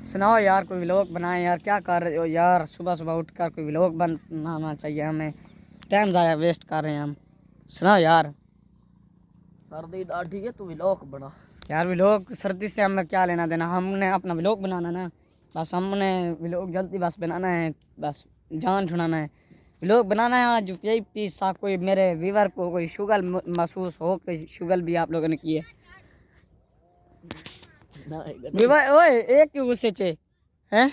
सुनाओ यार, कोई व्लॉग बनाए यार, क्या कर रहे हो यार? सुबह सुबह उठकर कोई व्लॉग बनाना चाहिए हमें, टाइम ज़्यादा वेस्ट कर रहे हैं हम। सुनाओ यार। सर्दी दाढ़ी है, तू व्लॉग बना यार व्लॉग सर्दी से हमें क्या लेना देना, हमने अपना व्लॉग बनाना ना, बस हमने व्लॉग जल्दी बस बनाना है, बस जान छुड़ाना है, व्लॉग बनाना है आज। यही पीस सा कोई मेरे व्यूवर को कोई शुगर महसूस हो, कोई शुगर भी आप लोगों ने की है व्यूवर। ओए एक क्यों गुस्से चे हैं?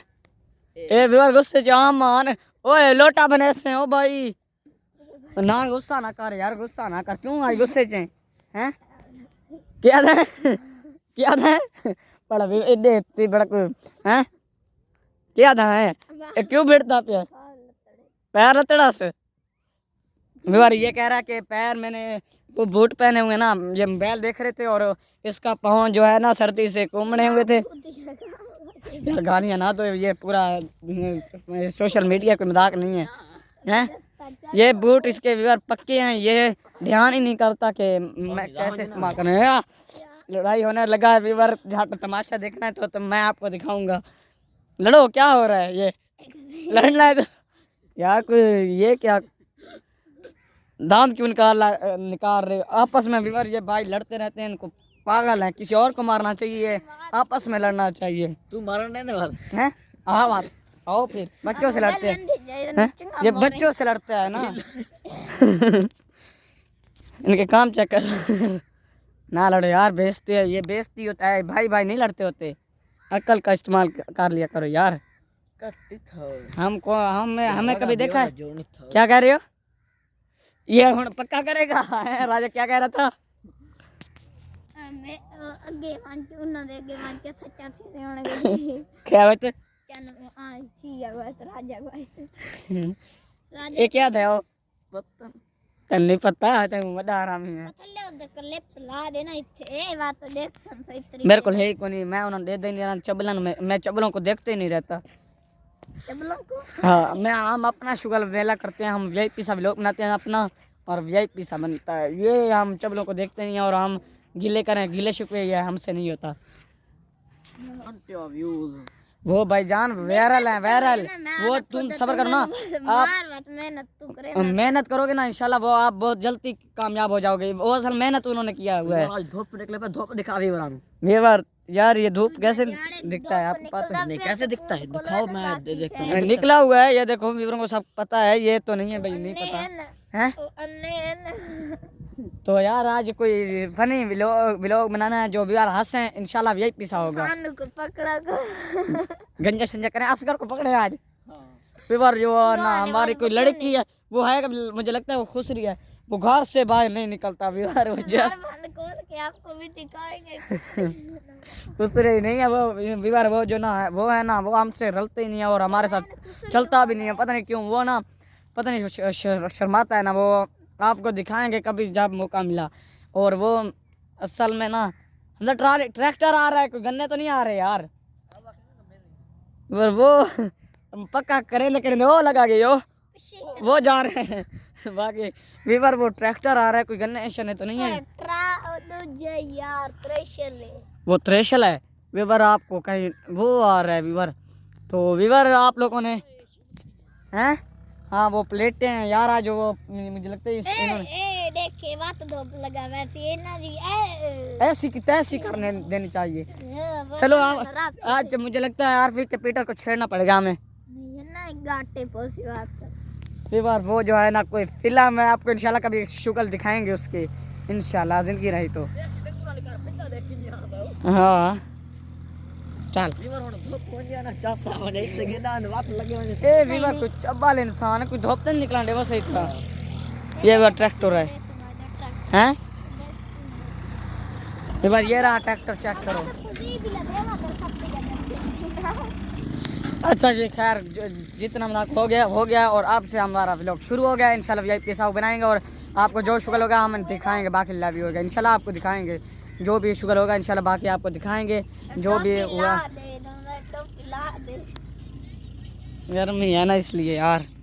ए व्यूवर गुस्से चे आम मान। ओए लोटा बने से ओ भाई, ना गुस्सा ना कर यार, गुस्सा ना कर, क्यों आज गुस्से चे हैं? क्या था क्या था बड़ा एडे इतनी बड़ा कोई हैं? क्या था है क्यों बैठता पे पैर लतड़ा से? व्यूवर ये कह रहा है कि पैर मैंने वो बूट पहने हुए ना, ये बैल देख रहे थे और इसका पाँव जो है ना सर्दी से कोमड़े हुए थे यार। गालियाँ ना तो ये पूरा सोशल मीडिया कोई मजाक नहीं है हैं? ये बूट इसके व्यूवर पक्के हैं, ये ध्यान ही नहीं करता कि मैं कैसे इस्तेमाल करें। यार लड़ाई होने लगा है व्यूवर, झट तमाशा देखना है तो मैं आपको दिखाऊंगा। लड़ो, क्या हो रहा है? ये लड़ना है तो यार कोई ये क्या दांत क्यों निकाल रहे हो आपस में व्यूवर? ये भाई लड़ते रहते हैं, इनको पागल है, किसी और को मारना चाहिए, आपस में लड़ना चाहिए। तू मारने दे बात हैं? आओ बात आओ, फिर बच्चों से लड़ते हैं, ये बच्चों से लड़ते हैं ना इनके काम चेक कर ना लड़ो यार, बेइज्जती है, ये बेइज्जती होता है, भाई भाई नहीं लड़ते होते, अक्ल का इस्तेमाल कर लिया करो यार। हमको हमें कभी देखा है? क्या कह रहे हो? ये हम पक्का करेगा राजा क्या कह रहा था? क्या बात? ये क्या था वो? तन नहीं पता है, बड़ा आरामी है मेरे को है को नहीं, मैं उन्होंने दे देनी चबलन में, मैं चबलों को देखते ही नहीं रहता। हाँ मैं हम अपना शुगर वेला करते हैं, हम वीआईपी सा व्लॉग बनाते हैं अपना और वीआईपी सा बनता है ये, हम चबलों को देखते नहीं हैं और हम गिले करें, गिले शिकवे ये हमसे नहीं होता। वो भाईजान वायरल है वायरल, वो तुम सब्र करो ना, आप मेहनत करोगे ना इंशाल्लाह वो आप बहुत जल्दी कामयाब हो जाओगे। वो असल मेहनत उन्होंने किया हुआ है। धूप निकले पे धूप दिखा भी बना व्यूवर यार, ये धूप कैसे दिखता है आपको पता नहीं? कैसे दिखता है दिखाओ, मैं देखता हूँ। निकला हुआ है ये देखो, व्यूवरों को सब पता है, ये तो नहीं है भाई, नहीं पता है। तो यार आज कोई फनी व्लॉग बनाना है जो व्यूअर हंसे, इंशाल्लाह वीआईपी सा होगा। गंजा संजा करें, असगर को पकड़े आज व्यूअर। जो ना हमारी कोई लड़की है वो है, मुझे लगता है वो खुश रही है, वो घर से बाहर नहीं निकलता व्यूअर, खुश रही नहीं है वो व्यूअर। वो जो ना वो है ना, वो हमसे रलते ही नहीं है और हमारे साथ चलता भी नहीं है, पता नहीं क्यों वो ना, पता नहीं शर्माता है ना। वो आपको दिखाएंगे कभी जब मौका मिला। और वो असल में ना मतलब ट्रैक्टर आ रहा है, कोई गन्ने तो नहीं आ रहे यार, वो पक्का करेंगे वो लगा गए वो जा रहे हैं बाकी वीवर, वो ट्रैक्टर आ रहा है, कोई गन्ने शने तो नहीं है वो थ्रेशल है वीवर, आपको कहीं वो आ रहा है वीवर। तो वीवर आप लोगों ने हैं, हाँ वो प्लेटें हैं यार आज, वो मुझे लगता है देखे बात धूप लगा वैसे ना जी ऐसी की तैसी करने देनी चाहिए। चलो आज मुझे लगता है यार फिर पीटर को छेड़ना पड़ेगा हमें बार। वो जो है ना कोई फिल्म है, आपको इंशाल्लाह कभी शुक्ल दिखाएंगे उसकी, इंशाल्लाह जिंदगी रही तो। हाँ चल ए वीवर कोई चब्बाल इंसान है, कोई धूप तो नहीं निकला वो सही था। ये वो ट्रैक्टर है हैं वीवर, ये रहा ट्रैक्टर, चेक करो। अच्छा जी खैर, जितना मजाक हो गया और आपसे हमारा व्लॉग शुरू हो गया। इंशाल्लाह वीआईपी साहब बनाएंगे और आपको जो शुगर होगा हम दिखाएंगे, बाकी लाइव भी होगा इंशाल्लाह आपको दिखाएंगे, जो भी शुगर होगा इंशाल्लाह बाकी आपको दिखाएंगे जो भी हुआ। गर्मी है ना इसलिए यार।